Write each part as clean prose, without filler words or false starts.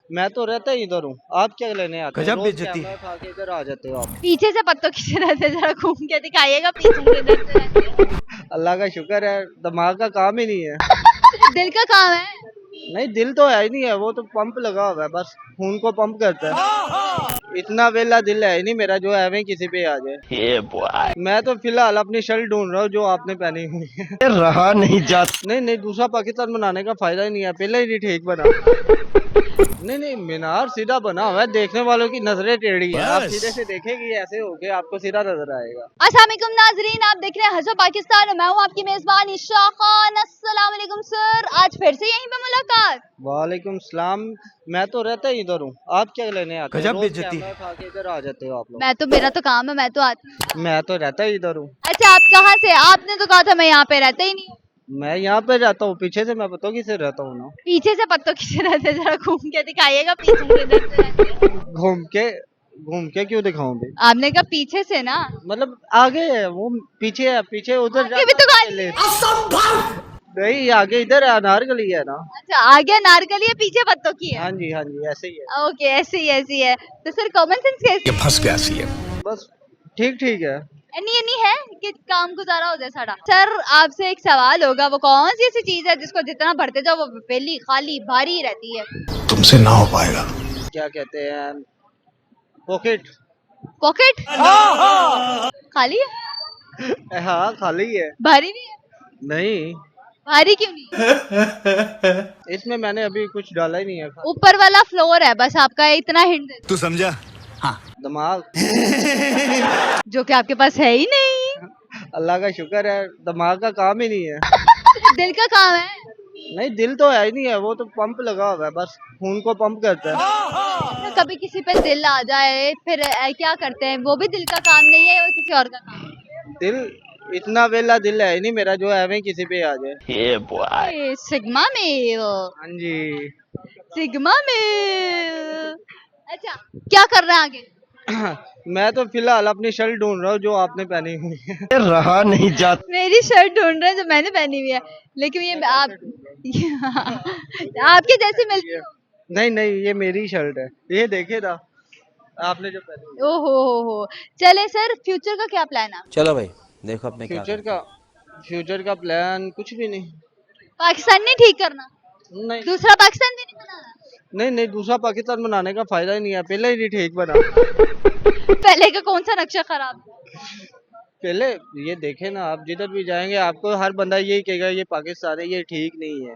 मैं तो रहता ही इधर हूँ, आप क्या लेने आते हो? गजब रोज बेइज्जती। कैमरा उठा के इधर आ जाते हो आप। पीछे से पत्तों की तरह से जरा घूम के दिखाइएगा पीछे से इधर से रहते हैं। अल्लाह का शुक्र है, दिमाग का काम ही नहीं है। दिल का काम है। नहीं, दिल तो है ही नहीं है, वो तो पंप लगा हुआ है, बस खून को पंप करता है। इतना वेला दिल है ही नहीं मेरा जो एवं किसी पे आ जाए। मैं तो फिलहाल अपनी शर्ट ढूंढ रहा हूँ जो आपने पहनी हुई है। रहा नहीं जाता। नहीं नहीं, दूसरा पाकिस्तान बनाने का फायदा ही नहीं है, पहले ही नहीं ठीक बना। नहीं नहीं, मीनार सीधा बना हुआ है, देखने वालों की नजरें टेढ़ी हैं। आप सीधे से देखेंगे ऐसे होके आपको सीधा नजर आएगा। अस्सलाम वालेकुम नाजरीन, आप देख रहे हैं हज़ब पाकिस्तान। मैं हूँ आपकी मेजबान इशा खान। अस्सलाम वालेकुम सर, आज फिर से यहीं पे मुलाकात। वालेकुम सलाम। मैं तो रहता ही इधर हूँ, आप क्या लेने आते हो? गजब रोज बेइज्जती। कैमरा उठा के इधर आ जाते हो आप लोग। मेरा तो काम है, मैं तो आती हूँ। मैं तो रहता ही इधर हूँ। अच्छा, आप कहाँ से? आपने तो कहा था मैं यहाँ पे रहता ही नहीं हूँ। मैं यहाँ पे रहता हूँ, पीछे से मैं बताऊँ किसे रहता हूँ ना। पीछे से पत्तों की तरह से जरा घूम के दिखाइएगा पीछे से इधर से रहते हैं। घूम के क्यों दिखाऊं भी? आपने कहा पीछे से ना। मतलब आगे है वो, पीछे है, पीछे उधर आगे भी तो जाना गाली है। नहीं, आगे इधर है, अनार गली है ना। अच्छा, आगे अनारकली है, पीछे पत्तों की है। हाँ जी, ऐसे ही है। ओके, ऐसी है। तो सर कॉमन सेंस कैसे? फंस गया सी है। बस ठीक ठीक है। नहीं है कि काम गुजारा हो जाए सारा। सर आपसे एक सवाल होगा, वो कौन सी ऐसी चीज है जिसको जितना भरते जाओ वो पहली खाली भारी ही रहती है? तुमसे ना हो पाएगा। क्या कहते हैं? पॉकेट। पॉकेट खाली है, हाँ, खाली है। भारी नहीं है। नहीं, भारी क्यों नहीं? इसमें मैंने अभी कुछ डाला ही नहीं है। ऊपर वाला फ्लोर है, बस आपका इतना हिंट दे तू समझा? दिमाग। दूं, जो कि आपके पास है ही नहीं। अल्लाह का शुक्र है, दिमाग का काम ही नहीं है। दिल का काम है। नहीं, दिल तो है ही नहीं है, वो तो पंप लगा हुआ है, बस खून को पंप करता है। तो कभी किसी पे दिल आ जाए फिर क्या करते हैं? वो भी दिल का काम नहीं है, वो किसी और का काम है। दिल इतना वेला दिल है ही नहीं मेरा जो एवं किसी पे आ जाए। Sigma male. हाँ जी। Sigma male. अच्छा, क्या कर रहे हैं आगे? मैं तो फिलहाल अपनी शर्ट ढूंढ रहा हूँ जो आपने पहनी हुई है। रहा नहीं जाता। मेरी शर्ट ढूंढ रहे हैं जो मैंने पहनी हुई है, लेकिन ये आप आपके जैसे मिलती हो। नहीं नहीं, ये मेरी शर्ट है, ये देखे ना आपने जो पहनी हुई ओहो। चले सर, फ्यूचर का क्या प्लान है? चलो भाई, देखो अपने है। क्या फ्यूचर का प्लान कुछ भी नहीं। पाकिस्तान नहीं ठीक करना? नहीं दूसरा पाकिस्तान भी नहीं बनाना? नहीं नहीं, दूसरा पाकिस्तान बनाने का फायदा ही नहीं है, पहले ही नहीं ठीक बना। पहले का कौन सा नक्शा खराब? पहले ये देखे ना, आप जिधर भी जाएंगे आपको हर बंदा यही कहेगा ये पाकिस्तान है, ये ठीक नहीं है।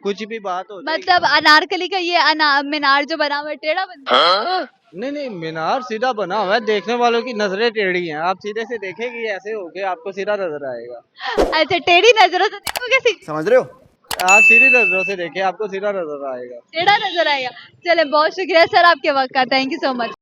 कुछ भी बात हो जाएगी। मतलब अनारकली का ये मीनार जो बना हुआ है टेढ़ा बन गया? नहीं नहीं, मीनार सीधा बना हुआ है, देखने वालों की नजरें टेढ़ी हैं। आप सीधे से देखेंगे ऐसे होके आपको सीधा नजर आएगा। अच्छा, टेढ़ी नजरों से देखोगे सीधा समझ रहे हो? आप सीधी नजरों से देखें, आपको सीधा नजर आएगा। टेढ़ा नजर आएगा। चले, बहुत शुक्रिया सर आपके वक्त का, थैंक यू सो मच।